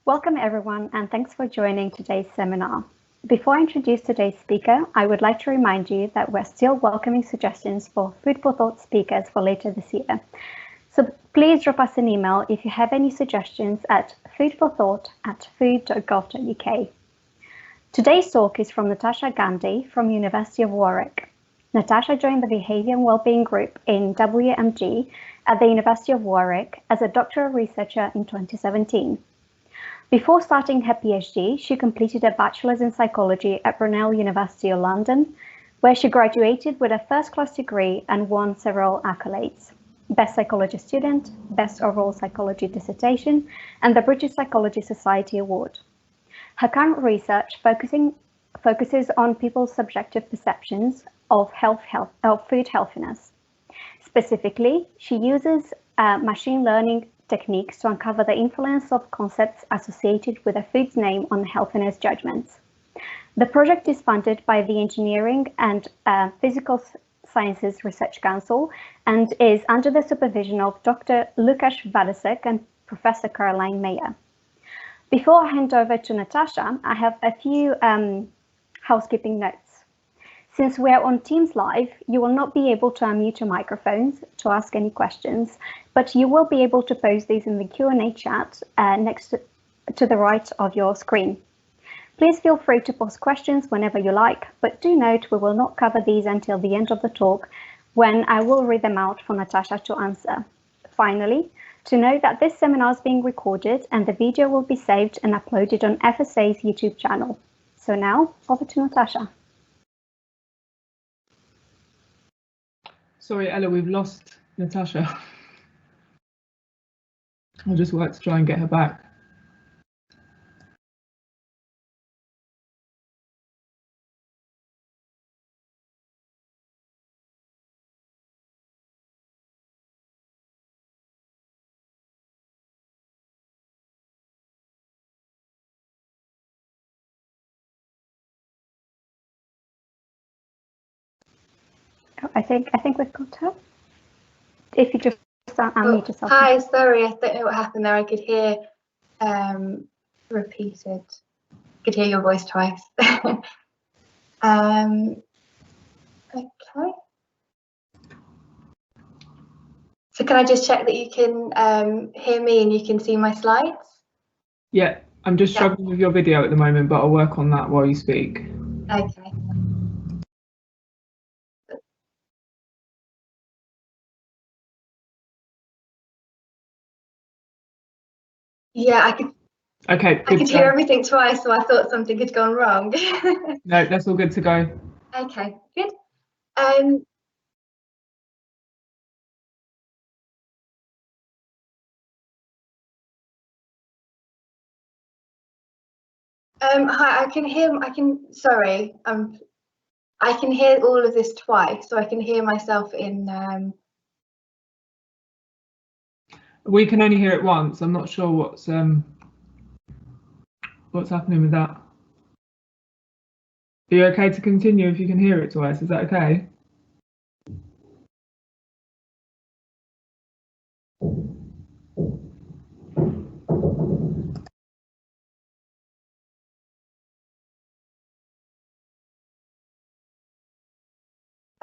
Welcome everyone, and thanks for joining today's seminar. Before I introduce today's speaker, I would like to remind you that we're still welcoming suggestions for food for thought speakers for later this year. So please drop us an email if you have any suggestions at foodforthought@food.gov.uk. Today's talk is from Natasha Gandhi from University of Warwick. Natasha joined the Behaviour and Wellbeing Group in WMG at the University of Warwick as a doctoral researcher in 2017. Before starting her PhD, she completed a bachelor's in psychology at Brunel University of London, where she graduated with a first-class degree and won several accolades: Best Psychology Student, Best Overall Psychology Dissertation, and the British Psychology Society Award. Her current research focuses on people's subjective perceptions of food healthiness. Specifically, she uses machine learning techniques to uncover the influence of concepts associated with a food's name on healthiness judgments. The project is funded by the Engineering and Physical Sciences Research Council and is under the supervision of Dr. Lukasz Wadasek and Professor Caroline Mayer. Before I hand over to Natasha, I have a few housekeeping notes. Since we're on Teams Live, you will not be able to unmute your microphones to ask any questions, but you will be able to post these in the Q&A chat next to the right of your screen. Please feel free to post questions whenever you like, but do note we will not cover these until the end of the talk, when I will read them out for Natasha to answer. Finally, to note that this seminar is being recorded and the video will be saved and uploaded on FSA's YouTube channel. So now, over to Natasha. Sorry, Ella, we've lost Natasha. I'll just work to try and get her back. I think we've got her. If you just unmute yourself. Hi, sorry, I don't know what happened there. I could hear repeated. Could hear your voice twice. Okay. So can I just check that you can hear me and you can see my slides? Yeah, I'm just struggling with your video at the moment, but I'll work on that while you speak. Okay. Yeah, I could. Okay. I could hear everything twice, so I thought something had gone wrong. No, that's all good to go. Okay, good. Hi, I can hear. Sorry. I can hear all of this twice, so I can hear myself in. We can only hear it once. I'm not sure what's happening with that. Are you okay to continue if you can hear it twice? Is that okay?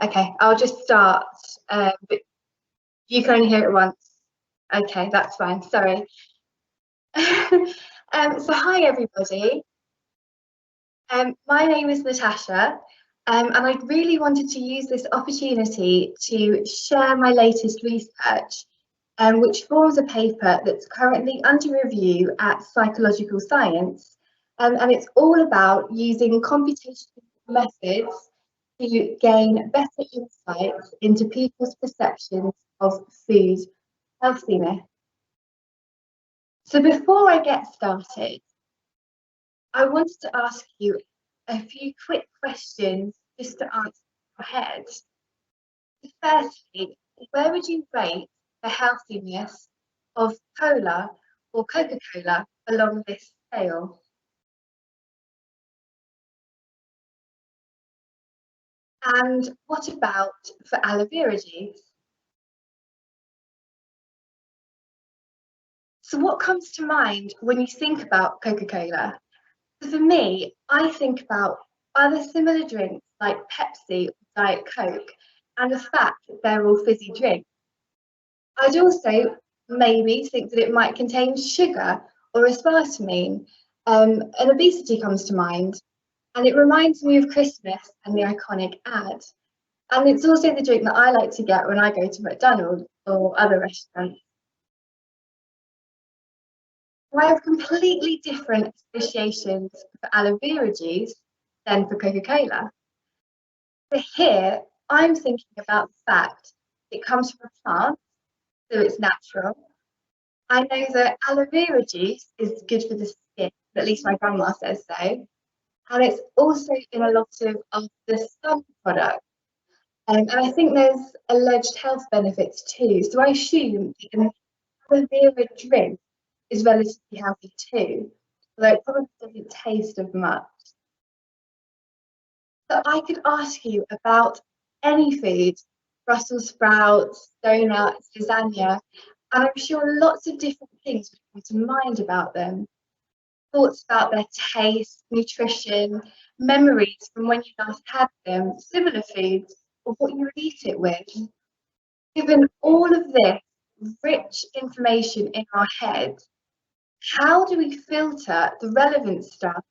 Okay, I'll just start. But you can only hear it once. Okay, that's fine. Sorry. So hi everybody. My name is Natasha, and I really wanted to use this opportunity to share my latest research, which forms a paper that's currently under review at Psychological Science, and it's all about using computational methods to gain better insights into people's perceptions of food healthiness. So before I get started, I wanted to ask you a few quick questions just to answer in your head. Firstly, where would you rate the healthiness of cola or Coca-Cola along this scale? And what about for aloe vera juice? So what comes to mind when you think about Coca-Cola? For me, I think about other similar drinks like Pepsi or Diet Coke and the fact that they're all fizzy drinks. I'd also maybe think that it might contain sugar or aspartame, and obesity comes to mind. And it reminds me of Christmas and the iconic ad. And it's also the drink that I like to get when I go to McDonald's or other restaurants. I have completely different associations for aloe vera juice than for Coca-Cola. So here, I'm thinking about the fact it comes from a plant, so it's natural. I know that aloe vera juice is good for the skin, at least my grandma says so. And it's also in a lot of the sun products. And I think there's alleged health benefits too. So I assume that an aloe vera drink is relatively healthy too, although it probably doesn't taste of much. So I could ask you about any food, Brussels sprouts, donuts, lasagna, and I'm sure lots of different things would come to mind about them. Thoughts about their taste, nutrition, memories from when you last had them, similar foods, or what you would eat it with. Given all of this rich information in our head, how do we filter the relevant stuff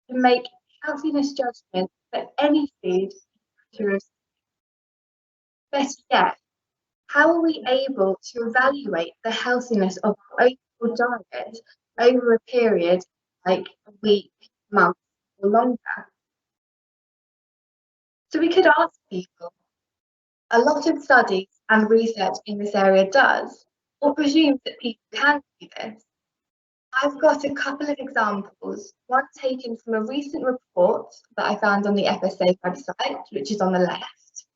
to make healthiness judgments for any food? Better yet, how are we able to evaluate the healthiness of our overall diet over a period like a week, month, or longer? So we could ask people. A lot of studies and research in this area does, or presumes that people can do this. I've got a couple of examples, one taken from a recent report that I found on the FSA website, which is on the left,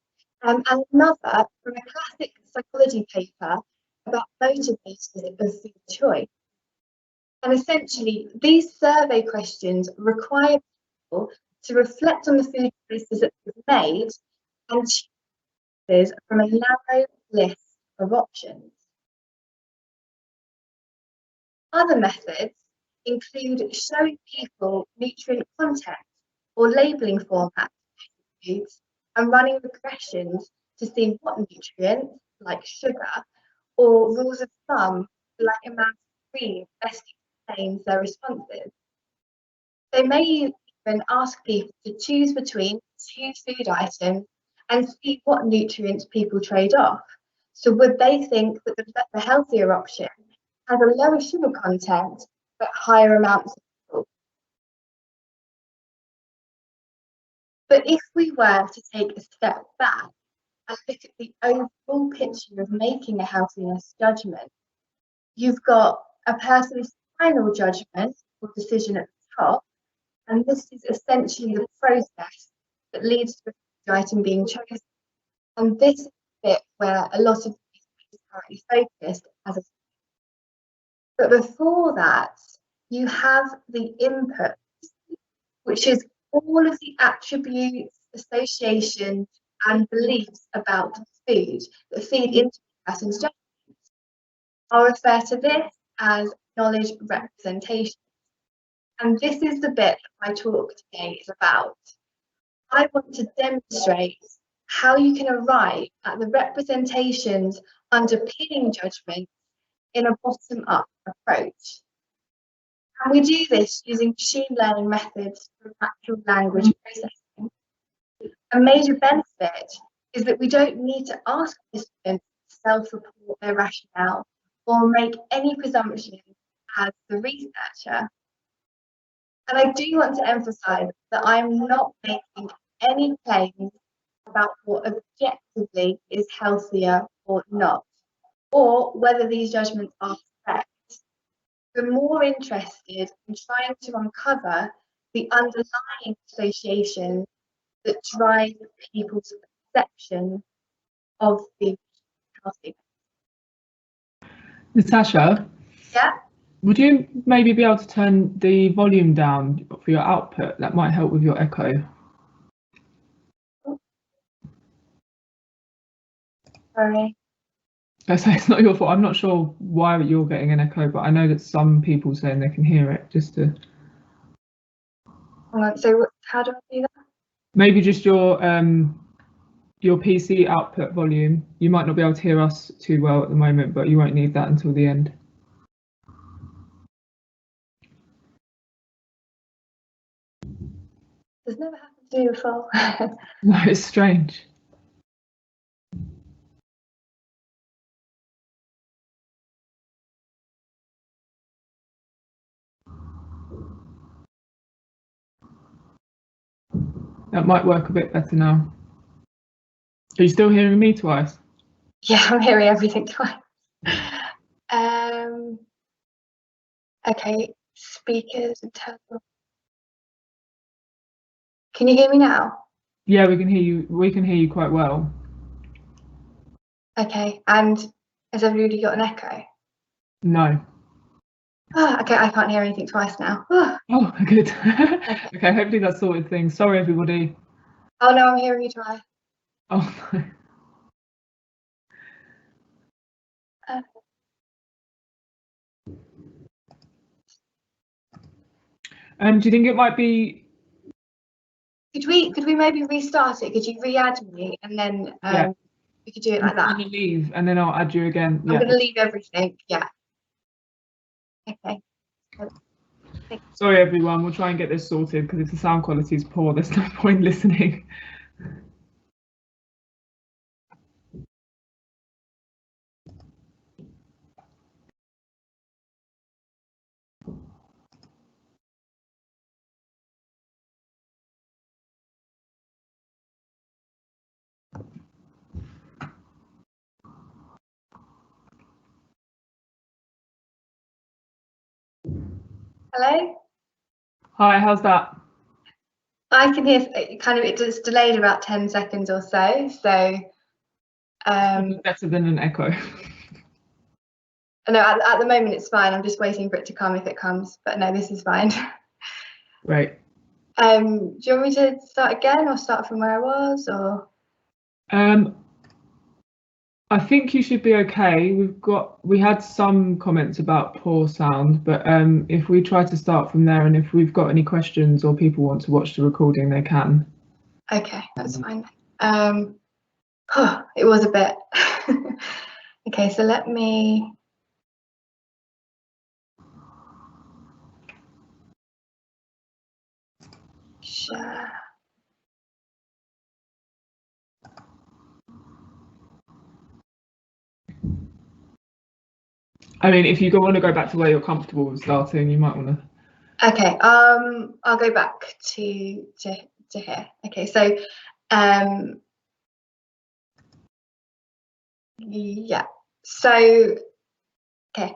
and another from a classic psychology paper about motivators of food choice. And essentially, these survey questions require people to reflect on the food choices that they've made and choose from a narrow list of options. Other methods include showing people nutrient content or labelling formats of foods and running regressions to see what nutrients, like sugar, or rules of thumb, like amount of cream, best explains their responses. They may even ask people to choose between two food items and see what nutrients people trade off. So would they think that the healthier option has a lower sugar content but higher amounts of salt? But if we were to take a step back and look at the overall picture of making a healthiness judgment, you've got a person's final judgment or decision at the top, and this is essentially the process that leads to the food item being chosen. And this is the bit where a lot of these are currently focused as a. But before that, you have the input, which is all of the attributes, associations, and beliefs about food that feed into the person's judgment. I'll refer to this as knowledge representation. And this is the bit that my talk today is about. I want to demonstrate how you can arrive at the representations underpinning judgment in a bottom-up approach. And we do this using machine learning methods for natural language processing. A major benefit is that we don't need to ask participants to self-report their rationale or make any presumptions as the researcher. And I do want to emphasise that I'm not making any claims about what objectively is healthier or not, or whether these judgments are correct. We're more interested in trying to uncover the underlying associations that drive people's perception of being healthy. Natasha? Yeah? Would you maybe be able to turn the volume down for your output? That might help with your echo. Sorry. So it's not your fault. I'm not sure why you're getting an echo, but I know that some people saying they can hear it. Just to So how do I do that? maybe just your PC output volume. You might not be able to hear us too well at the moment, but you won't need that until the end. This never happened to me before. No, it's strange. That might work a bit better now. Are you still hearing me twice? Yeah, I'm hearing everything twice. Okay, speakers and telephone. Can you hear me now? Yeah, we can hear you. We can hear you quite well. Okay, and has everybody got an echo? No. Oh, okay, I can't hear anything twice now. Oh, Oh, good. Okay, hopefully that sorted things. Sorry, everybody. oh no, I'm hearing you twice. Oh, no. Do you think it might be? Could we maybe restart it? Could you re-add me and then Yeah. we could do it like that? I'm going to leave and then I'll add you again. I'm Yeah. going to leave everything. Yeah. Okay. Sorry, everyone. We'll try and get this sorted because if the sound quality is poor, there's no point listening. Hello? Hi, how's that? I can hear it just delayed about 10 seconds or so. So Better than an echo. no, at the moment it's fine. I'm just waiting for it to come if it comes. But no, this is fine. Right. Do you want me to start again or start from where I was or? I think you should be okay. We had some comments about poor sound, but if we try to start from there and if we've got any questions or people want to watch the recording, they can. Okay, that's fine. It was a bit. Okay, so let me. Share. I mean, if you want to go back to where you're comfortable with starting, you might want to. Okay, I'll go back to here. Okay, so yeah, so okay,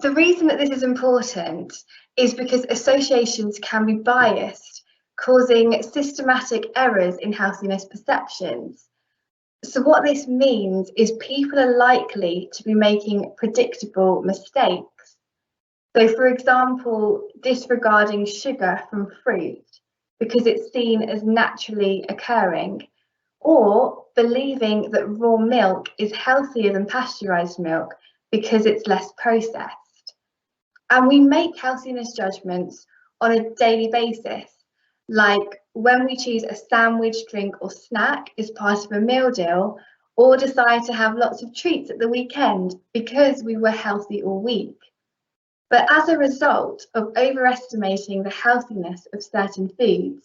the reason that this is important is because associations can be biased, causing systematic errors in healthiness perceptions. So what this means is people are likely to be making predictable mistakes. So for example, disregarding sugar from fruit because it's seen as naturally occurring, or believing that raw milk is healthier than pasteurized milk because it's less processed. And we make healthiness judgments on a daily basis, like when we choose a sandwich, drink, or snack as part of a meal deal, or decide to have lots of treats at the weekend because we were healthy all week. But as a result of overestimating the healthiness of certain foods,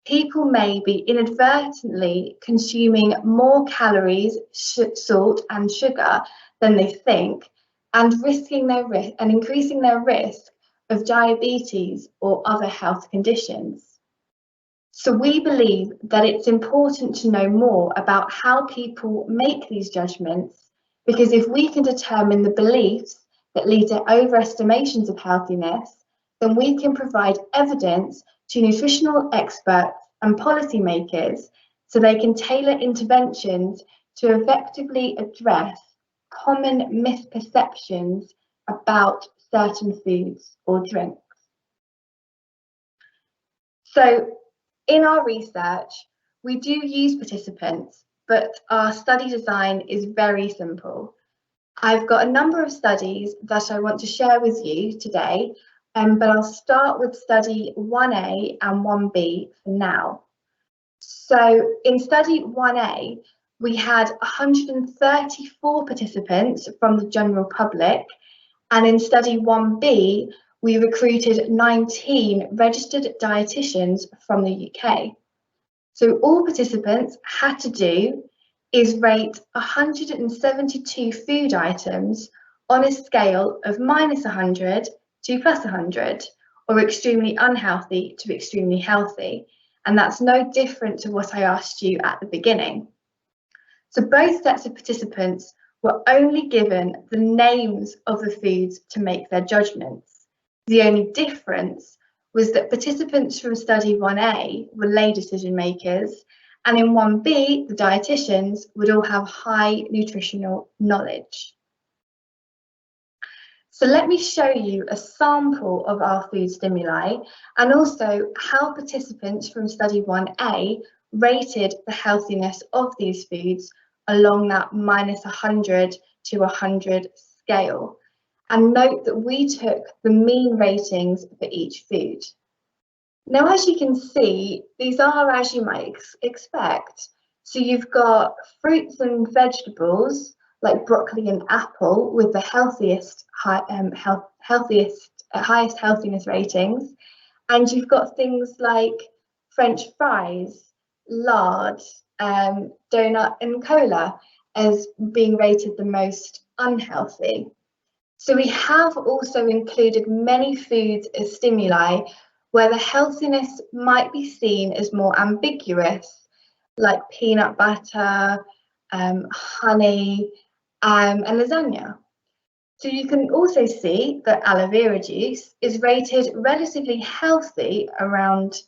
people may be inadvertently consuming more calories, salt, and sugar than they think, and increasing their risk of diabetes or other health conditions. So we believe that it's important to know more about how people make these judgments, because if we can determine the beliefs that lead to overestimations of healthiness, then we can provide evidence to nutritional experts and policymakers so they can tailor interventions to effectively address common misperceptions about certain foods or drinks. So in our research, we do use participants, but our study design is very simple. I've got a number of studies that I want to share with you today, but I'll start with study 1A and 1B for now. So in study 1A, we had 134 participants from the general public, and in study 1B, we recruited 19 registered dietitians from the UK. So all participants had to do is rate 172 food items on a scale of -100 to +100, or extremely unhealthy to extremely healthy. And that's no different to what I asked you at the beginning. So both sets of participants were only given the names of the foods to make their judgments. The only difference was that participants from study 1A were lay decision makers, and in 1B, the dietitians would all have high nutritional knowledge. So let me show you a sample of our food stimuli and also how participants from study 1A rated the healthiness of these foods along that -100 to 100 scale. And note that we took the mean ratings for each food. Now, as you can see, these are as you might expect. So you've got fruits and vegetables like broccoli and apple with the highest healthiness ratings, and you've got things like French fries, lard, donut and cola as being rated the most unhealthy. So we have also included many foods as stimuli where the healthiness might be seen as more ambiguous, like peanut butter, honey, and lasagna. So you can also see that aloe vera juice is rated relatively healthy, around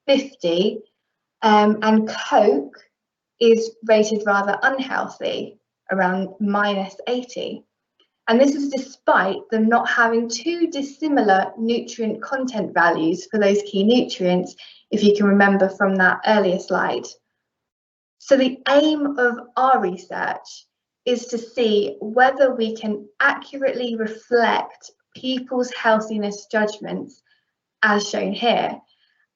50, and Coke is rated rather unhealthy, around -80. And this is despite them not having too dissimilar nutrient content values for those key nutrients, if you can remember from that earlier slide. So the aim of our research is to see whether we can accurately reflect people's healthiness judgments as shown here.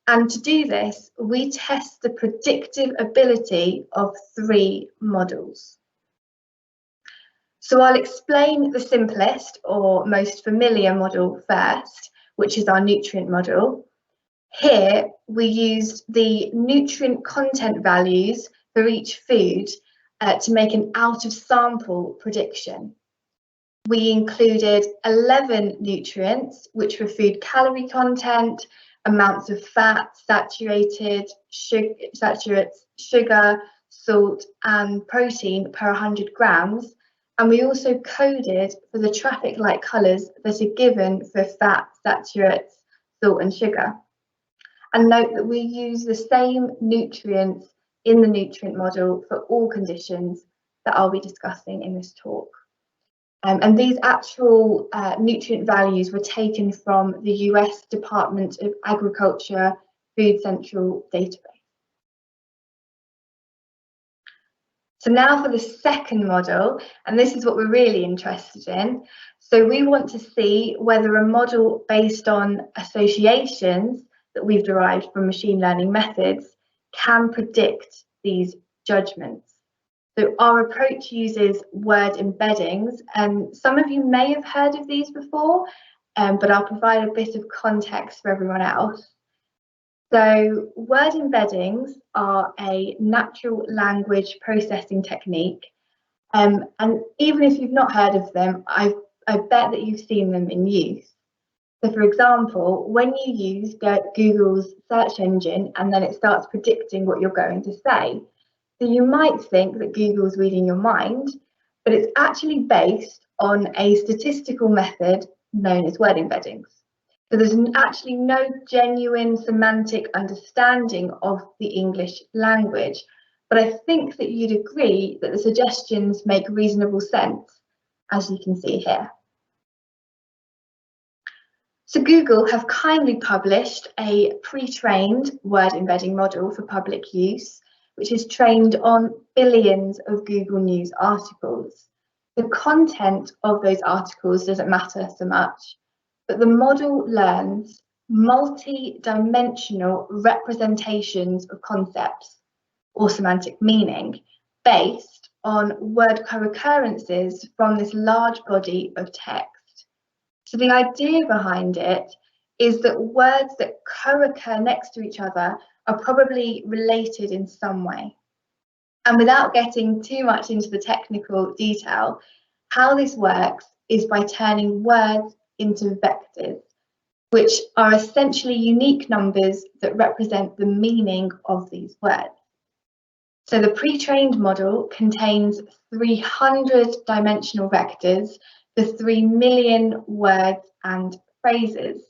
And to do this, we test the predictive ability of 3 models. So I'll explain the simplest or most familiar model first, which is our nutrient model. Here, we used the nutrient content values for each food to make an out-of-sample prediction. We included 11 nutrients, which were food calorie content, amounts of fat, saturates, sugar, salt, and protein per 100 grams. And we also coded for the traffic light colours that are given for fat, saturates, salt, and sugar. And note that we use the same nutrients in the nutrient model for all conditions that I'll be discussing in this talk. And these actual nutrient values were taken from the US Department of Agriculture Food Central database. So now for the second model, and this is what we're really interested in. So we want to see whether a model based on associations that we've derived from machine learning methods can predict these judgments. So our approach uses word embeddings, and some of you may have heard of these before, but I'll provide a bit of context for everyone else. So word embeddings are a natural language processing technique, and even if you've not heard of them, I bet that you've seen them in use. So for example, when you use Google's search engine and then it starts predicting what you're going to say, so you might think that Google's reading your mind, but it's actually based on a statistical method known as word embeddings. So there's actually no genuine semantic understanding of the English language, but I think that you'd agree that the suggestions make reasonable sense, as you can see here. So Google have kindly published a pre-trained word embedding model for public use, which is trained on billions of Google News articles. The content of those articles doesn't matter so much, but the model learns multi-dimensional representations of concepts or semantic meaning based on word co-occurrences from this large body of text. So the idea behind it is that words that co-occur next to each other are probably related in some way. And without getting too much into the technical detail, how this works is by turning words into vectors, which are essentially unique numbers that represent the meaning of these words. So the pre-trained model contains 300 dimensional vectors for 3 million words and phrases.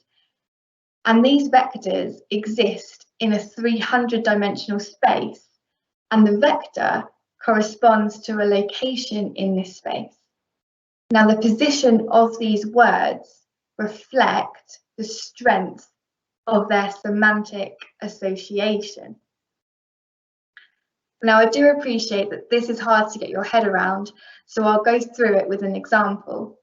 And these vectors exist in a 300 dimensional space, and the vector corresponds to a location in this space. Now, the position of these words reflect the strength of their semantic association. Now, I do appreciate that this is hard to get your head around, so I'll go through it with an example.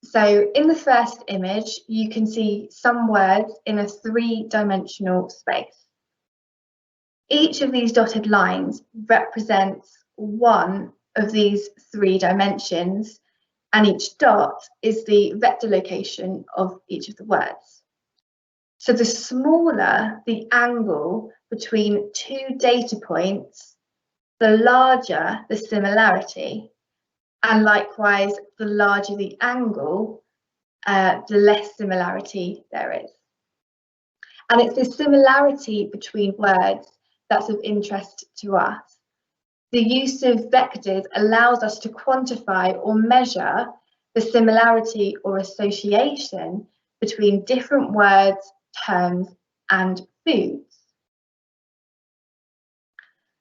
So in the first image, you can see some words in a 3-dimensional space. Each of these dotted lines represents one of these 3 dimensions, and each dot is the vector location of each of the words. So the smaller the angle between 2 data points, the larger the similarity, and likewise, the larger the angle, the less similarity there is. And it's this similarity between words that's of interest to us. The use of vectors allows us to quantify or measure the similarity or association between different words, terms, and foods.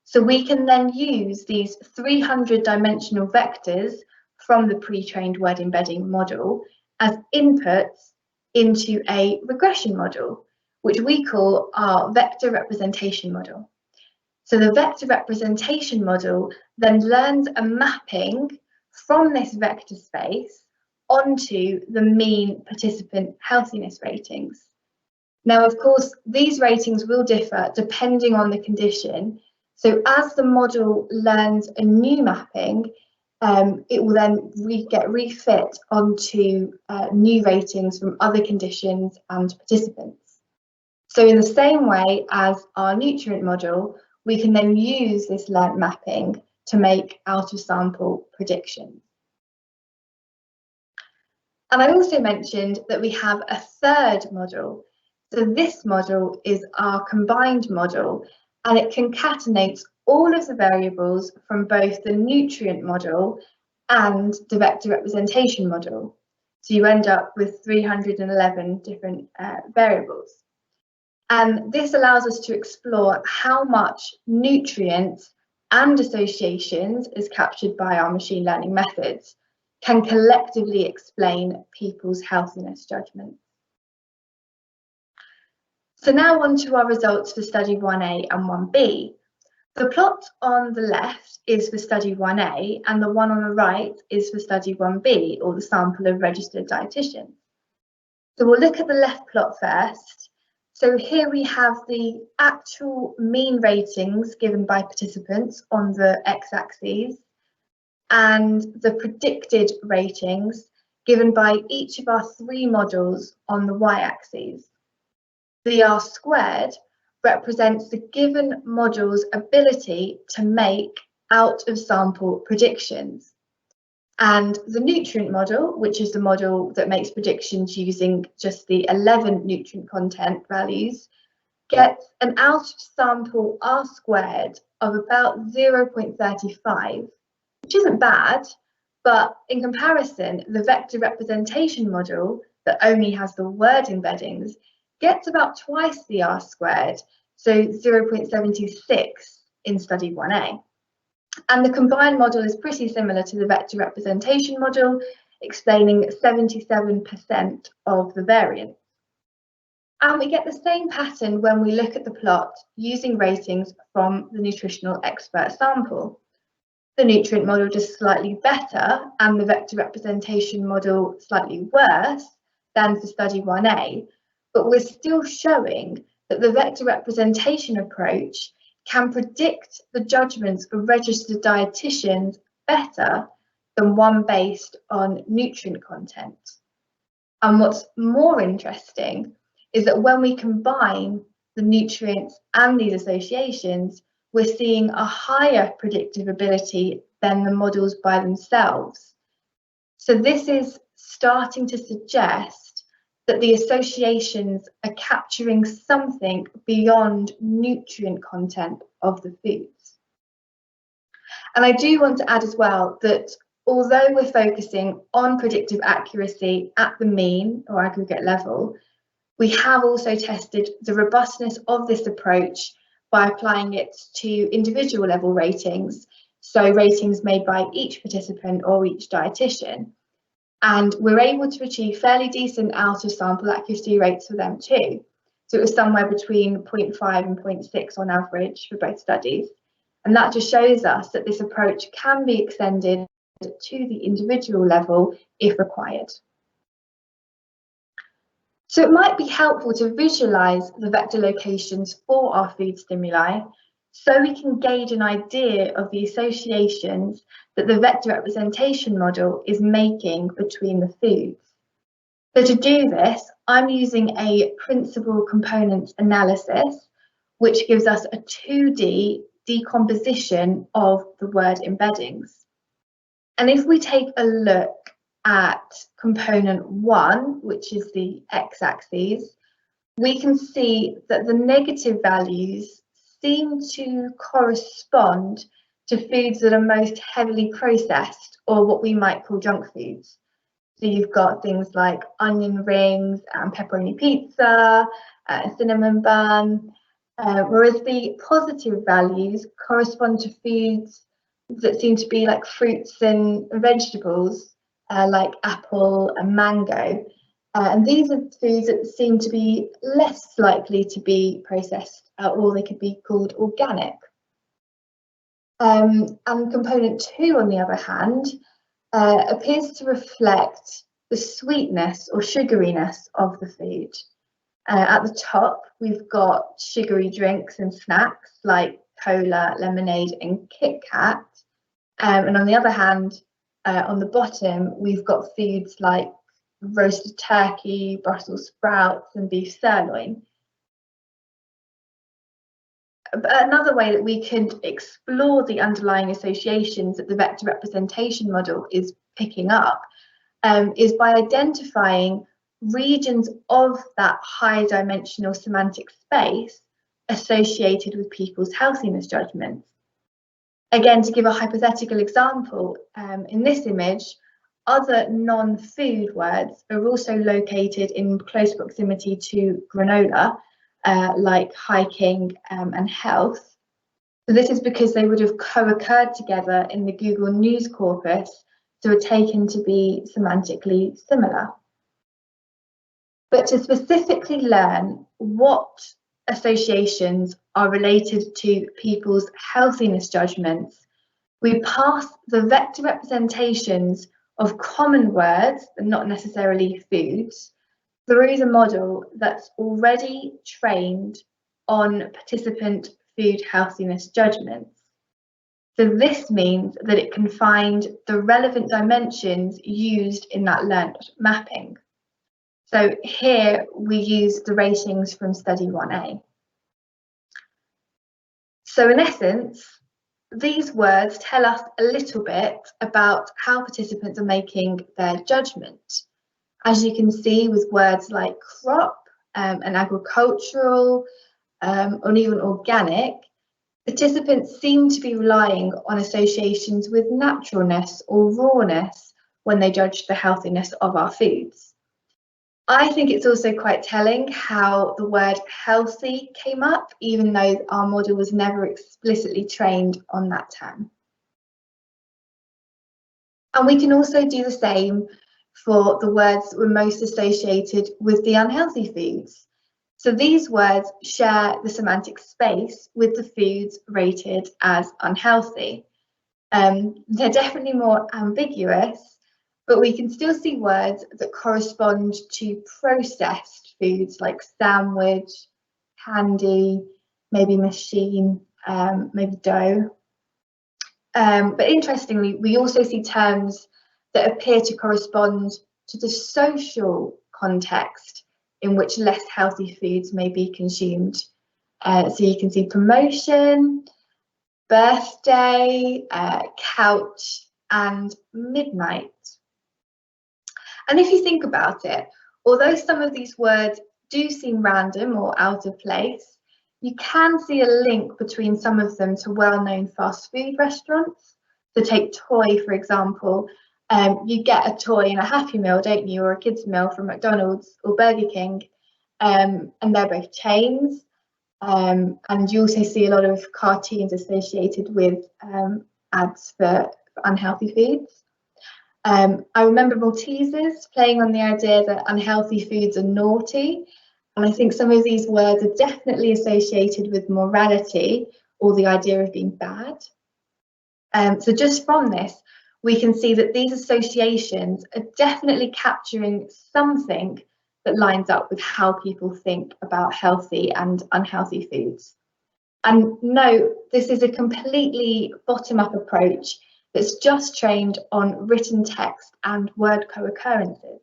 So we can then use these 300 dimensional vectors from the pre-trained word embedding model as inputs into a regression model, which we call our vector representation model. So the vector representation model then learns a mapping from this vector space onto the mean participant healthiness ratings. Now, of course, these ratings will differ depending on the condition. So as the model learns a new mapping, it will then get refit onto new ratings from other conditions and participants. So in the same way as our nutrient model, we can then use this learnt mapping to make out of sample predictions. And I also mentioned that we have a third model. So this model is our combined model, and it concatenates all of the variables from both the nutrient model and the vector representation model. So you end up with 311 different variables. And this allows us to explore how much nutrients and associations, as captured by our machine learning methods, can collectively explain people's healthiness judgments. So now on to our results for study 1A and 1B. The plot on the left is for study 1A and the one on the right is for study 1B, or the sample of registered dietitians. So we'll look at the left plot first. So here we have the actual mean ratings given by participants on the x-axis and the predicted ratings given by each of our 3 models on the y-axis. The R squared represents the given model's ability to make out of sample predictions. And the nutrient model, which is the model that makes predictions using just the 11 nutrient content values, gets an out of sample R squared of about 0.35, which isn't bad, but in comparison, the vector representation model that only has the word embeddings gets about twice the R squared, so 0.76 in study 1A. And the combined model is pretty similar to the vector representation model, explaining 77% of the variance. And we get the same pattern when we look at the plot using ratings from the nutritional expert sample. the nutrient model just slightly better and the vector representation model slightly worse than for study 1A, but we're still showing that the vector representation approach can predict the judgments of registered dietitians better than one based on nutrient content. And what's more interesting is that when we combine the nutrients and these associations, we're seeing a higher predictive ability than the models by themselves. So this is starting to suggest that the associations are capturing something beyond nutrient content of the foods. And I do want to add as well that although we're focusing on predictive accuracy at the mean or aggregate level, we have also tested the robustness of this approach by applying it to individual level ratings, so ratings made by each participant or each dietitian. And we're able to achieve fairly decent out of sample accuracy rates for them too. So it was somewhere between 0.5 and 0.6 on average for both studies. And that just shows us that this approach can be extended to the individual level if required. So it might be helpful to visualize the vector locations for our food stimuli so we can gauge an idea of the associations that the vector representation model is making between the foods. So to do this, I'm using a principal components analysis, which gives us a 2D decomposition of the word embeddings. And if we take a look at component 1, which is the x-axis, we can see that the negative values seem to correspond to foods that are most heavily processed, or what we might call junk foods. So you've got things like onion rings and pepperoni pizza, cinnamon bun, whereas the positive values correspond to foods that seem to be like fruits and vegetables, like apple and mango. And these are foods that seem to be less likely to be processed, or they could be called organic. And component 2, on the other hand, appears to reflect the sweetness or sugariness of the food. At the top, we've got sugary drinks and snacks like cola, lemonade and Kit Kat. And on the other hand, on the bottom, we've got foods like roasted turkey, Brussels sprouts and beef sirloin. But another way that we can explore the underlying associations that the vector representation model is picking up is by identifying regions of that high dimensional semantic space associated with people's healthiness judgments. Again, to give a hypothetical example, in this image, other non-food words are also located in close proximity to granola, like hiking and health. So this is because they would have co-occurred together in the Google News corpus, so are taken to be semantically similar. But to specifically learn what associations are related to people's healthiness judgments, we pass the vector representations of common words, but not necessarily foods, through the model that's already trained on participant food healthiness judgments. So this means that it can find the relevant dimensions used in that learned mapping. So here we use the ratings from study 1A. So in essence, these words tell us a little bit about how participants are making their judgment. As you can see with words like crop and agricultural or even organic, participants seem to be relying on associations with naturalness or rawness when they judge the healthiness of our foods. I think it's also quite telling how the word healthy came up, even though our model was never explicitly trained on that term. And we can also do the same for the words that were most associated with the unhealthy foods. So these words share the semantic space with the foods rated as unhealthy. They're definitely more ambiguous, but we can still see words that correspond to processed foods like sandwich, candy, maybe machine, maybe dough. But interestingly, we also see terms that appear to correspond to the social context in which less healthy foods may be consumed. So you can see promotion, birthday, couch, and midnight. And if you think about it, although some of these words do seem random or out of place, you can see a link between some of them to well-known fast food restaurants. So take toy, for example. You get a toy in a Happy Meal, don't you, or a kids' meal from McDonald's or Burger King, and they're both chains. And you also see a lot of cartoons associated with ads for unhealthy foods. I remember Maltesers playing on the idea that unhealthy foods are naughty, and I think some of these words are definitely associated with morality or the idea of being bad. So just from this, we can see that these associations are definitely capturing something that lines up with how people think about healthy and unhealthy foods. And no, this is a completely bottom-up approach that's just trained on written text and word co-occurrences.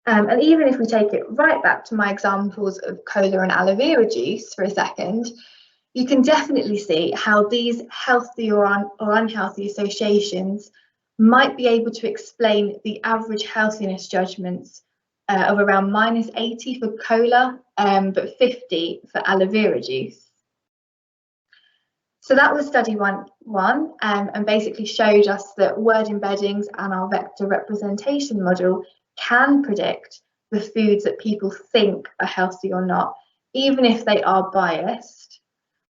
And even if we take it right back to my examples of cola and aloe vera juice for a second, you can definitely see how these healthy or unhealthy associations might be able to explain the average healthiness judgments of around -80 for cola, but 50 for aloe vera juice. So that was study one, and basically showed us that word embeddings and our vector representation model can predict the foods that people think are healthy or not, even if they are biased.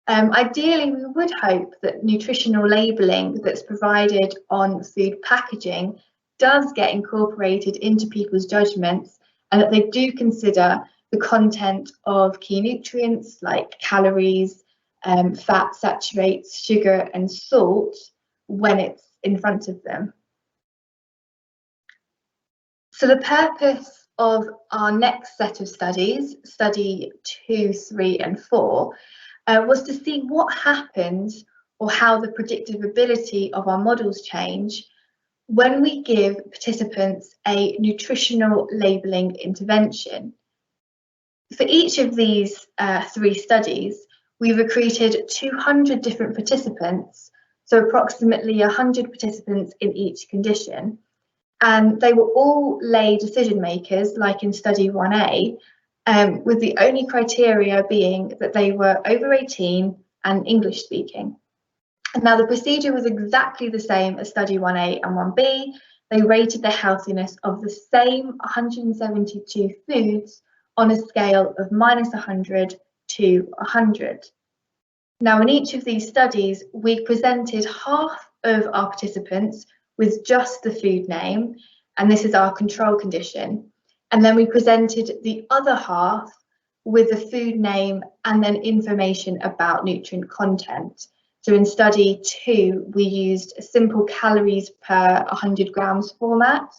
Ideally, we would hope that nutritional labelling that's provided on food packaging does get incorporated into people's judgments, and that they do consider the content of key nutrients like calories, fat, saturates, sugar, and salt when it's in front of them. So the purpose of our next set of studies, study 2, 3, and 4, was to see what happens or how the predictive ability of our models change when we give participants a nutritional labelling intervention. For each of these 3 studies, we recruited 200 different participants, so approximately 100 participants in each condition. And they were all lay decision makers, like in study 1A, with the only criteria being that they were over 18 and English speaking. And now the procedure was exactly the same as study 1A and 1B. They rated the healthiness of the same 172 foods on a scale of -100 to 100. Now, in each of these studies, we presented half of our participants with just the food name, and this is our control condition. And then we presented the other half with the food name and then information about nutrient content. So in study 2, we used a simple calories per 100 grams format.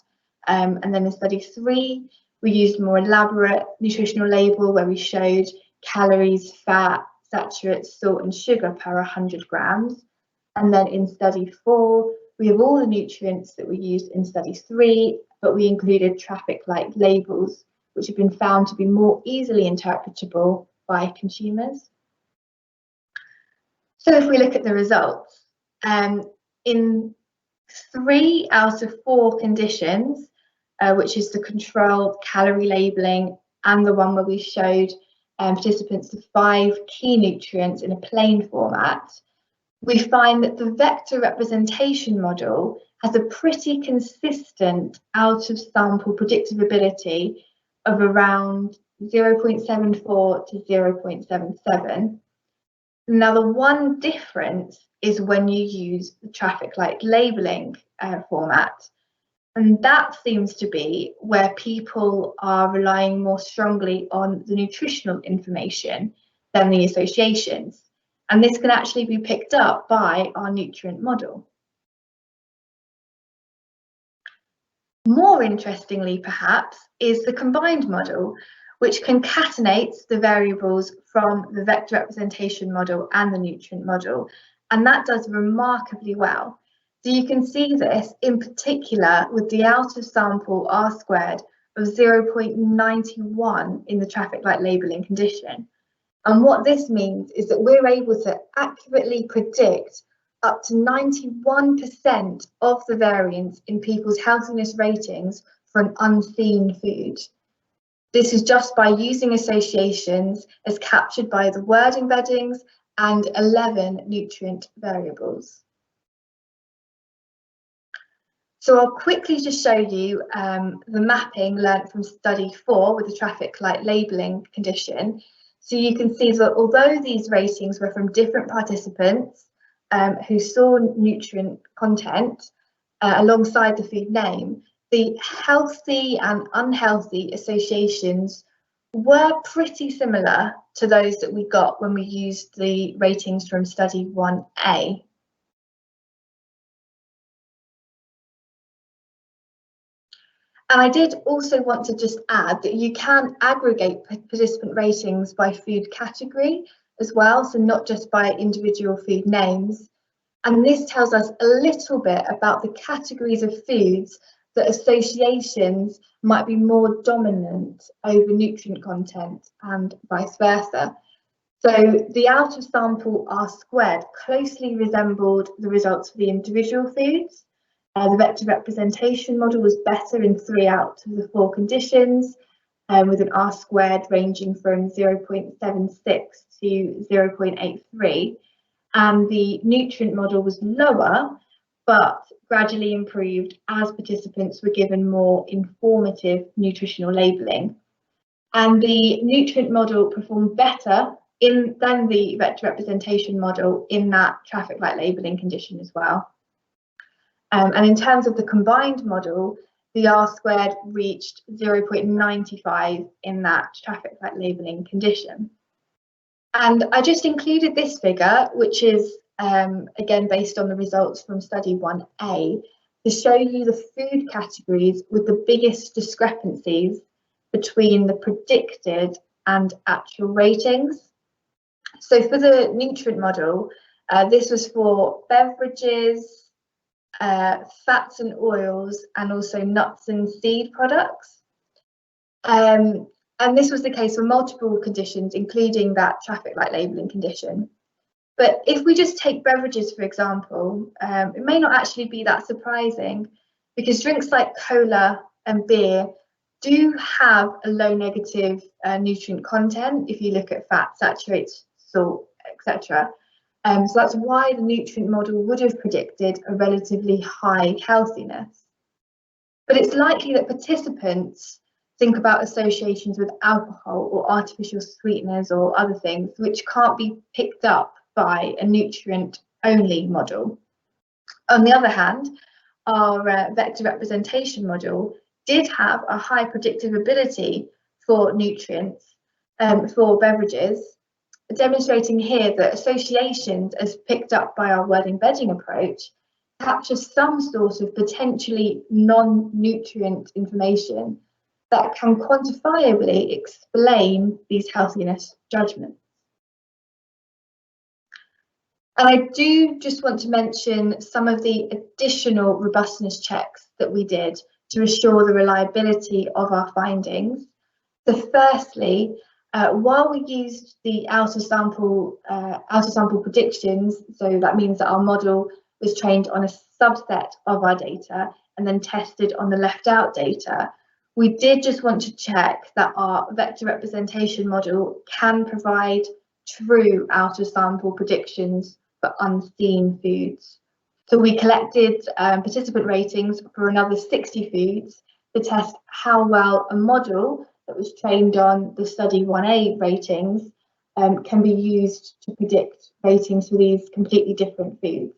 And then in study 3, we used a more elaborate nutritional label where we showed calories, fat, saturates, salt, and sugar per 100 grams. And then in study 4, we have all the nutrients that we used in study 3, but we included traffic light labels, which have been found to be more easily interpretable by consumers. So if we look at the results, in 3 out of 4 conditions, which is the control, calorie labelling, and the one where we showed participants the 5 key nutrients in a plain format, we find that the vector representation model has a pretty consistent out of sample predictive ability of around 0.74 to 0.77. Now, the one difference is when you use the traffic light labelling format. And that seems to be where people are relying more strongly on the nutritional information than the associations. and this can actually be picked up by our nutrient model. More interestingly, perhaps, is the combined model, which concatenates the variables from the vector representation model and the nutrient model, and that does remarkably well. So you can see this in particular with the out of sample R squared of 0.91 in the traffic light labelling condition. And what this means is that we're able to accurately predict up to 91% of the variance in people's healthiness ratings for an unseen food. This is just by using associations as captured by the word embeddings and 11 nutrient variables. So I'll quickly just show you the mapping learnt from study 4 with the traffic light labelling condition. So you can see that although these ratings were from different participants who saw nutrient content alongside the food name, the healthy and unhealthy associations were pretty similar to those that we got when we used the ratings from study 1A. And I did also want to just add that you can aggregate participant ratings by food category as well, so not just by individual food names. And this tells us a little bit about the categories of foods that associations might be more dominant over nutrient content and vice versa. So the out of sample R squared closely resembled the results for the individual foods. The vector representation model was better in 3 out of the 4 conditions, with an R squared ranging from 0.76 to 0.83. And the nutrient model was lower, but gradually improved as participants were given more informative nutritional labelling. And the nutrient model performed better than the vector representation model in that traffic light labelling condition as well. And in terms of the combined model, the R squared reached 0.95 in that traffic light labelling condition. And I just included this figure, which is again based on the results from study 1A, to show you the food categories with the biggest discrepancies between the predicted and actual ratings. So for the nutrient model, this was for beverages, fats and oils, and also nuts and seed products. And this was the case for multiple conditions, including that traffic light labelling condition. But if we just take beverages, for example, it may not actually be that surprising, because drinks like cola and beer do have a low negative nutrient content if you look at fat, saturated salt, etc. So that's why the nutrient model would have predicted a relatively high healthiness. But it's likely that participants think about associations with alcohol or artificial sweeteners or other things which can't be picked up by a nutrient-only model. On the other hand, our vector representation model did have a high predictive ability for nutrients for beverages, demonstrating here that associations as picked up by our word embedding approach capture some sort of potentially non-nutrient information that can quantifiably explain these healthiness judgments. And I do just want to mention some of the additional robustness checks that we did to assure the reliability of our findings. So firstly, while we used the out of sample predictions, so that means that our model was trained on a subset of our data and then tested on the left out data, we did just want to check that our vector representation model can provide true out of sample predictions for unseen foods. So we collected participant ratings for another 60 foods to test how well a model that was trained on the study 1A ratings can be used to predict ratings for these completely different foods.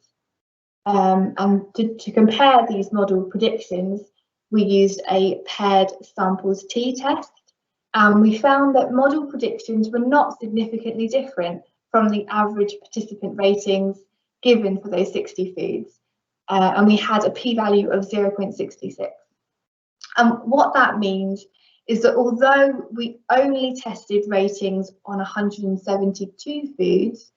And to compare these model predictions, we used a paired samples t test, and we found that model predictions were not significantly different from the average participant ratings given for those 60 foods. And we had a p-value of 0.66. And what that means is that although we only tested ratings on 172 foods,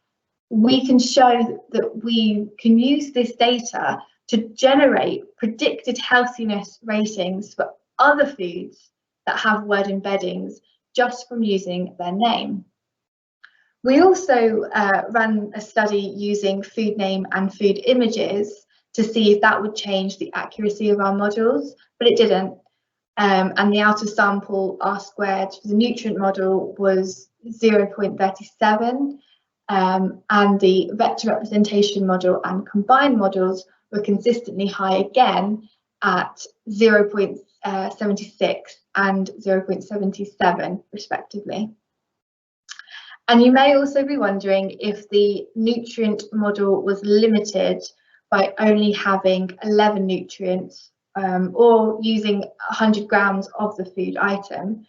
we can show that we can use this data to generate predicted healthiness ratings for other foods that have word embeddings just from using their name. We also ran a study using food name and food images to see if that would change the accuracy of our models, but it didn't. And the outer sample R squared for the nutrient model was 0.37, and the vector representation model and combined models were consistently high again at 0.76 and 0.77 respectively. And you may also be wondering if the nutrient model was limited by only having 11 nutrients or using 100 grams of the food item.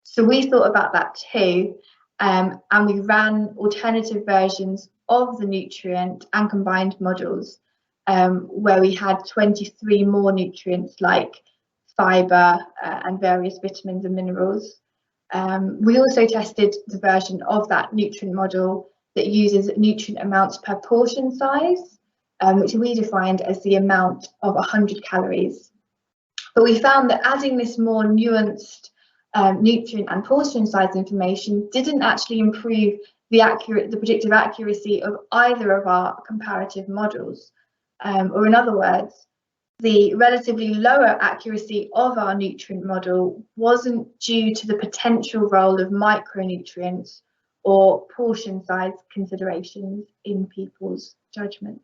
So we thought about that too, and we ran alternative versions of the nutrient and combined models where we had 23 more nutrients like fibre and various vitamins and minerals. We also tested the version of that nutrient model that uses nutrient amounts per portion size, which we defined as the amount of 100 calories. But we found that adding this more nuanced nutrient and portion size information didn't actually improve the predictive accuracy of either of our comparative models. Or in other words, the relatively lower accuracy of our nutrient model wasn't due to the potential role of micronutrients or portion size considerations in people's judgment.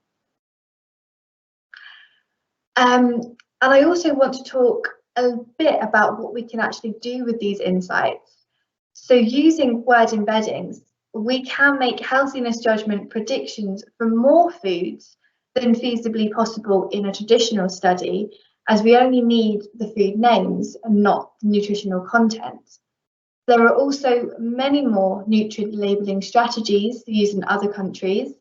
And I also want to talk a bit about what we can actually do with these insights. So using word embeddings, we can make healthiness judgment predictions for more foods than feasibly possible in a traditional study, as we only need the food names and not the nutritional content. There are also many more nutrient labelling strategies used in other countries,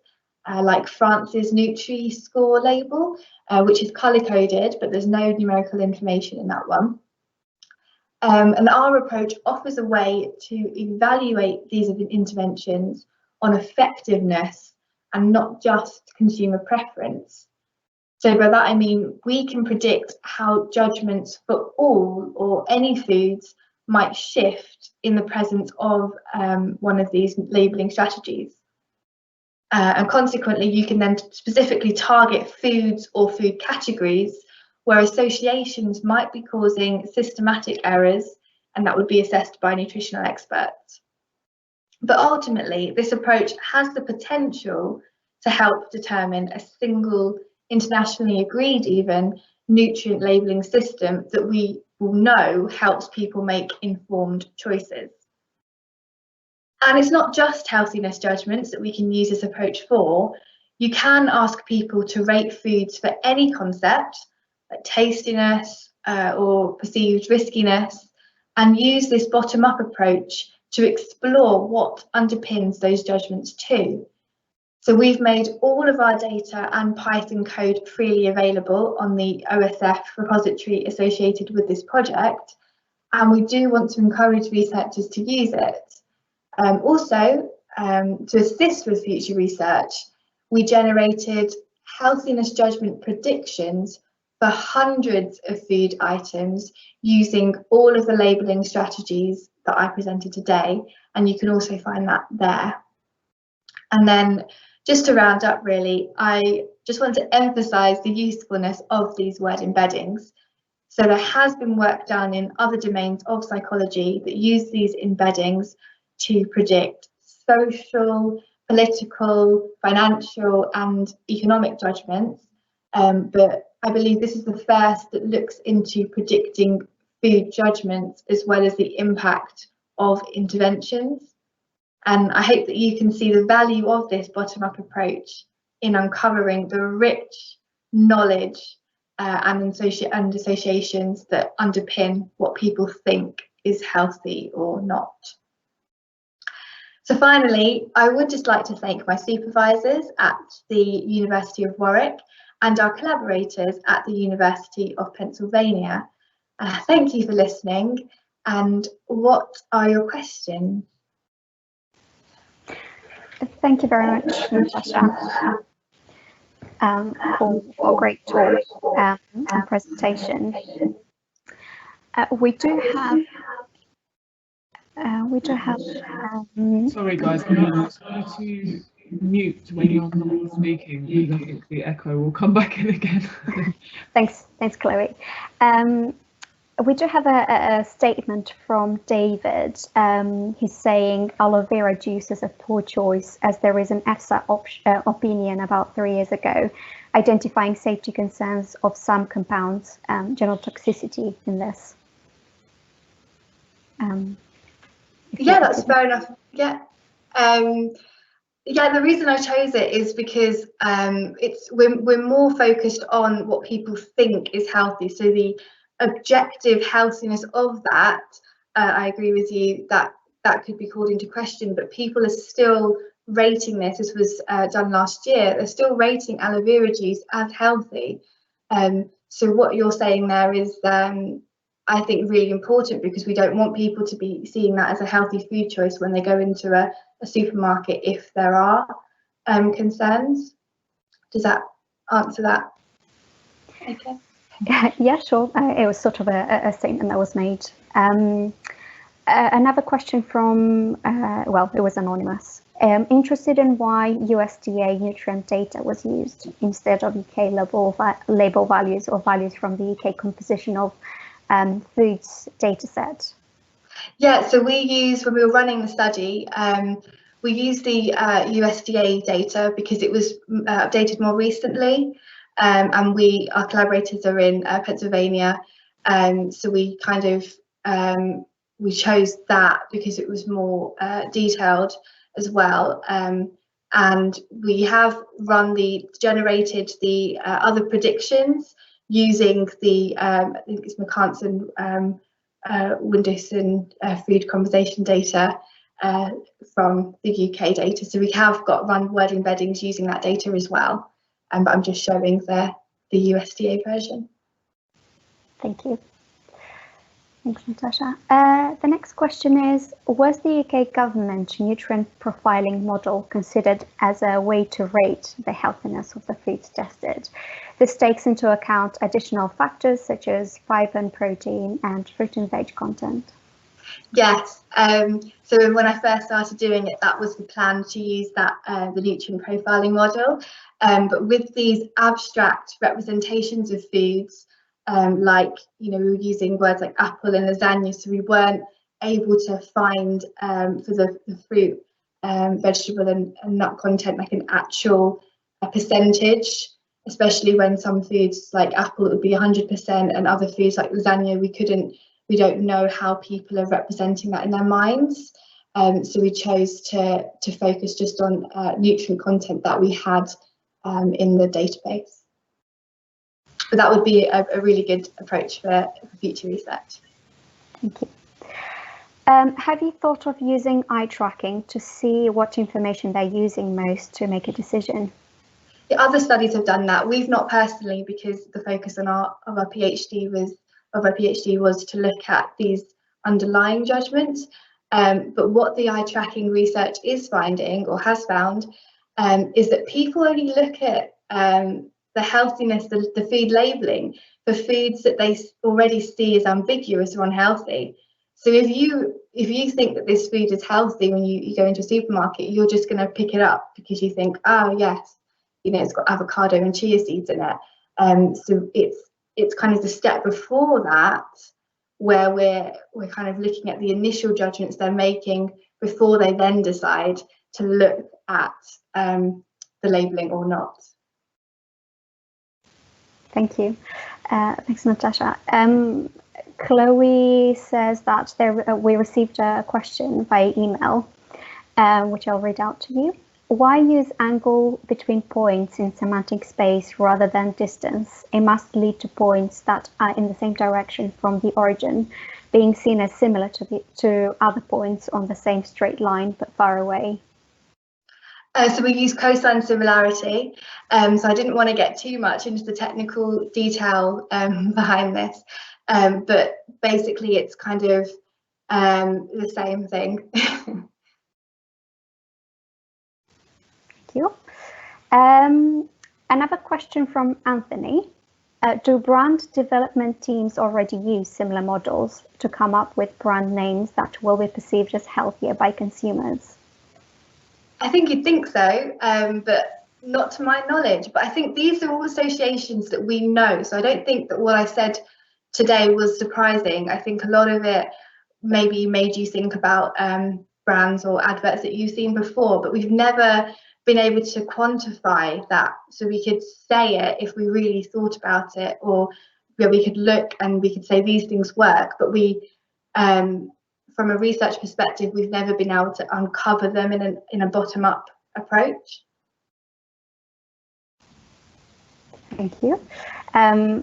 like France's Nutri-Score label, which is colour-coded, but there's no numerical information in that one. And our approach offers a way to evaluate these interventions on effectiveness and not just consumer preference. So by that I mean we can predict how judgments for all or any foods might shift in the presence of one of these labelling strategies. And consequently, you can then specifically target foods or food categories where associations might be causing systematic errors, and that would be assessed by nutritional experts. But ultimately, this approach has the potential to help determine a single, internationally agreed even, nutrient labelling system that we will know helps people make informed choices. And it's not just healthiness judgments that we can use this approach for. You can ask people to rate foods for any concept, like tastiness or perceived riskiness, and use this bottom-up approach to explore what underpins those judgments too. So we've made all of our data and Python code freely available on the OSF repository associated with this project, and we do want to encourage researchers to use it. Also, to assist with future research, we generated healthiness judgment predictions for hundreds of food items using all of the labelling strategies that I presented today, and you can also find that there. And then just to round up really, I just want to emphasise the usefulness of these word embeddings. So there has been work done in other domains of psychology that use these embeddings to predict social, political, financial and economic judgments, but I believe this is the first that looks into predicting food judgments as well as the impact of interventions. And I hope that you can see the value of this bottom-up approach in uncovering the rich knowledge and associations that underpin what people think is healthy or not. So finally, I would just like to thank my supervisors at the University of Warwick and our collaborators at the University of Pennsylvania. Thank you for listening. And what are your questions? Thank you very much, Natasha, for a great talk and presentation. We do have. Sorry, guys. Can you try to mute when you're not speaking? Because I think the echo will come back in again. Thanks, Chloe. We do have a statement from David. He's saying aloe vera juice is a poor choice, as there is an EFSA opinion about 3 years ago identifying safety concerns of some compounds, general toxicity in this. Yeah, that's fair enough. Yeah. Yeah, the reason I chose it is because we're more focused on what people think is healthy. So the objective healthiness of that, I agree with you that could be called into question, but people are still rating this. This was done last year. They're still rating aloe vera juice as healthy. So what you're saying there is, I think, really important, because we don't want people to be seeing that as a healthy food choice when they go into a supermarket if there are concerns. Does that answer that? Okay. Yeah, sure. It was sort of a statement that was made. Another question from, well, it was anonymous. Interested in why USDA nutrient data was used instead of UK label values or values from the UK composition of foods data set. Yeah, so we use, when we were running the study, we used the USDA data because it was updated more recently, and our collaborators are in Pennsylvania, so we kind of we chose that because it was more detailed as well, and we have generated the other predictions using the I think it's McCanson Windowson food conversation data from the UK data. So we have got run word embeddings using that data as well, but I'm just showing the USDA version. Thank you. Thanks, Natasha. The next question is, was the UK government nutrient profiling model considered as a way to rate the healthiness of the foods tested? This takes into account additional factors such as fiber and protein and fruit and veg content. Yes, so when I first started doing it, that was the plan, to use that the nutrient profiling model. But with these abstract representations of foods, like, you know, we were using words like apple and lasagna, so we weren't able to find for the fruit, vegetable and nut content like an actual percentage, especially when some foods like apple it would be 100%, and other foods like lasagna we don't know how people are representing that in their minds. So we chose to focus just on nutrient content that we had in the database. But that would be a really good approach for future research. Thank you. Have you thought of using eye tracking to see what information they're using most to make a decision? The other studies have done that. We've not personally, because the focus on our PhD was to look at these underlying judgments. But what the eye tracking research is finding, or has found, is that people only look at the healthiness, the food labelling for foods that they already see as ambiguous or unhealthy. So if you think that this food is healthy when you go into a supermarket, you're just going to pick it up because you think, oh yes, you know, it's got avocado and chia seeds in it. So it's kind of the step before that where we're kind of looking at the initial judgments they're making before they then decide to look at the labelling or not. Thank you. Thanks, Natasha. Chloe says that we received a question by email, which I'll read out to you. Why use angle between points in semantic space rather than distance? It must lead to points that are in the same direction from the origin. being seen as similar to other points on the same straight line but far away? So we use cosine similarity. So I didn't want to get too much into the technical detail behind this, but basically it's kind of the same thing. Thank you. Another question from Anthony. Do brand development teams already use similar models to come up with brand names that will be perceived as healthier by consumers? I think you'd think so, but not to my knowledge. But I think these are all associations that we know. So I don't think that what I said today was surprising. I think a lot of it maybe made you think about brands or adverts that you've seen before, but we've never been able to quantify that. So we could say it if we really thought about it, or where we could look and we could say these things work, but we from a research perspective, we've never been able to uncover them in a bottom-up approach. Thank you.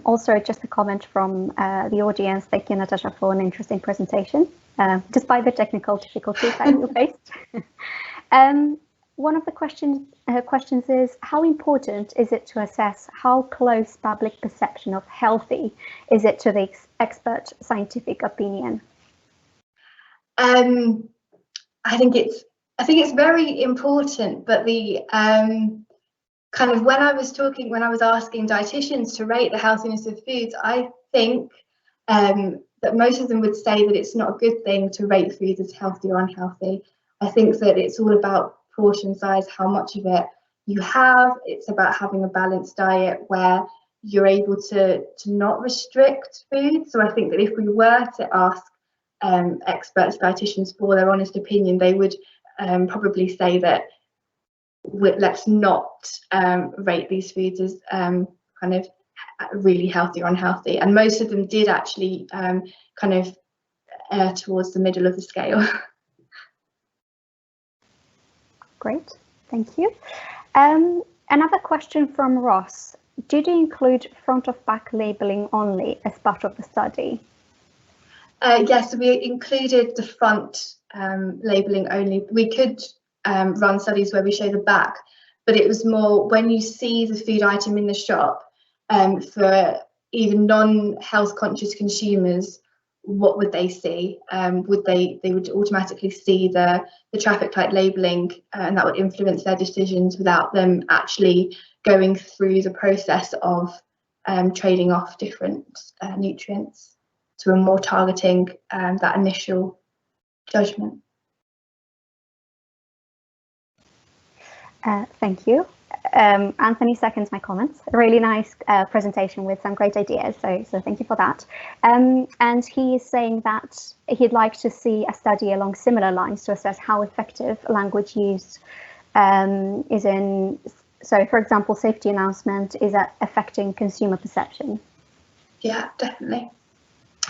Also, just a comment from the audience. Thank you, Natasha, for an interesting presentation, despite the technical difficulties that you faced. One of the questions is, how important is it to assess how close public perception of healthy is it to the expert scientific opinion? I think it's very important, but the kind of when I was asking dietitians to rate the healthiness of foods, I think that most of them would say that it's not a good thing to rate foods as healthy or unhealthy. I think that it's all about portion size, how much of it you have. It's about having a balanced diet where you're able to not restrict food. So I think that if we were to ask experts, dietitians, for their honest opinion, they would probably say that let's not rate these foods as kind of really healthy or unhealthy. And most of them did actually kind of err towards the middle of the scale. Great, thank you. Another question from Ross. Did you include front of pack labeling only as part of the study? Yes, we included the front labeling only. We could run studies where we show the back, but it was more when you see the food item in the shop, for even non-health conscious consumers, what would they see? They would automatically see the traffic light labeling, and that would influence their decisions without them actually going through the process of trading off different nutrients to a more targeting that initial judgment. Thank you. Anthony seconds my comments. A really nice presentation with some great ideas, so thank you for that. And he is saying that he'd like to see a study along similar lines to assess how effective language use is in, so for example, safety announcement is affecting consumer perception. Yeah, definitely.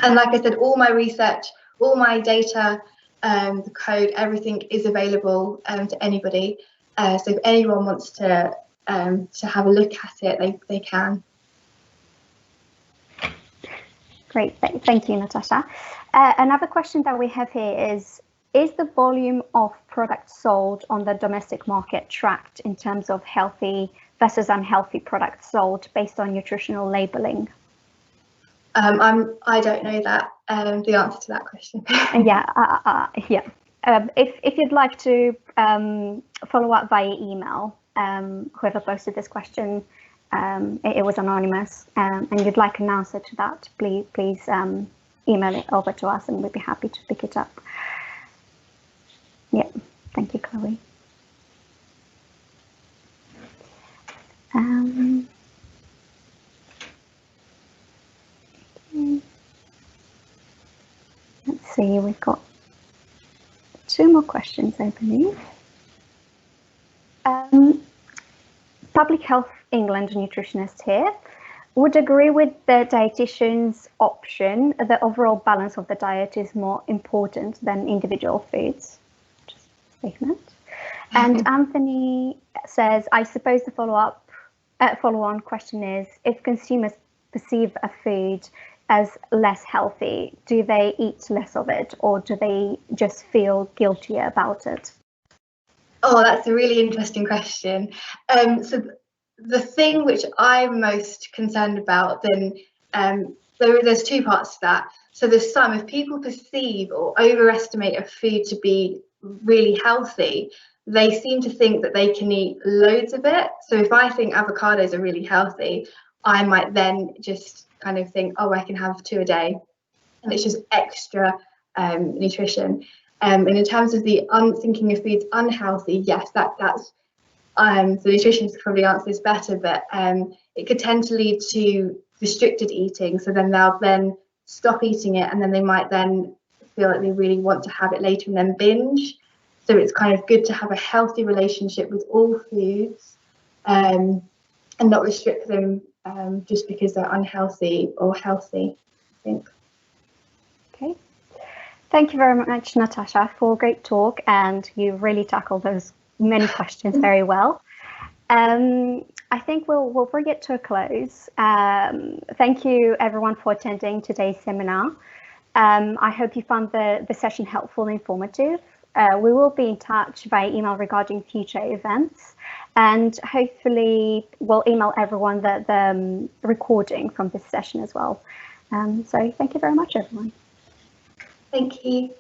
And like I said, all my research, all my data, the code, everything is available to anybody. So if anyone wants to have a look at it, they can. Great, thank you, Natasha. Another question that we have here is the volume of products sold on the domestic market tracked in terms of healthy versus unhealthy products sold based on nutritional labeling? I don't know that the answer to that question. Yeah. If you'd like to follow up via email, whoever posted this question, it was anonymous, and you'd like an answer to that, please email it over to us, and we'd be happy to pick it up. Yeah, thank you, Chloe. Let's see, we've got 2 more questions, I believe. Public Health England nutritionist here would agree with the dietitian's option. The overall balance of the diet is more important than individual foods. Just a statement. And Anthony says, I suppose the follow-on question is, if consumers perceive a food as less healthy? Do they eat less of it, or do they just feel guiltier about it? Oh, that's a really interesting question. So the thing which I'm most concerned about, then there's two parts to that. So there's some, if people perceive or overestimate a food to be really healthy, they seem to think that they can eat loads of it. So if I think avocados are really healthy, I might then just kind of think, oh, I can have 2 a day, and it's just extra nutrition. And in terms of the thinking of foods unhealthy, yes, that's the nutritionists could probably answer this better, but it could tend to lead to restricted eating. So then they'll then stop eating it, and then they might then feel like they really want to have it later and then binge. So it's kind of good to have a healthy relationship with all foods, and not restrict them just because they're unhealthy or healthy, I think. Okay. Thank you very much, Natasha, for a great talk, and you really tackled those many questions very well. I think we'll bring it to a close. Thank you everyone for attending today's seminar. I hope you found the session helpful and informative. We will be in touch by email regarding future events, and hopefully we'll email everyone the recording from this session as well. So thank you very much, everyone. Thank you.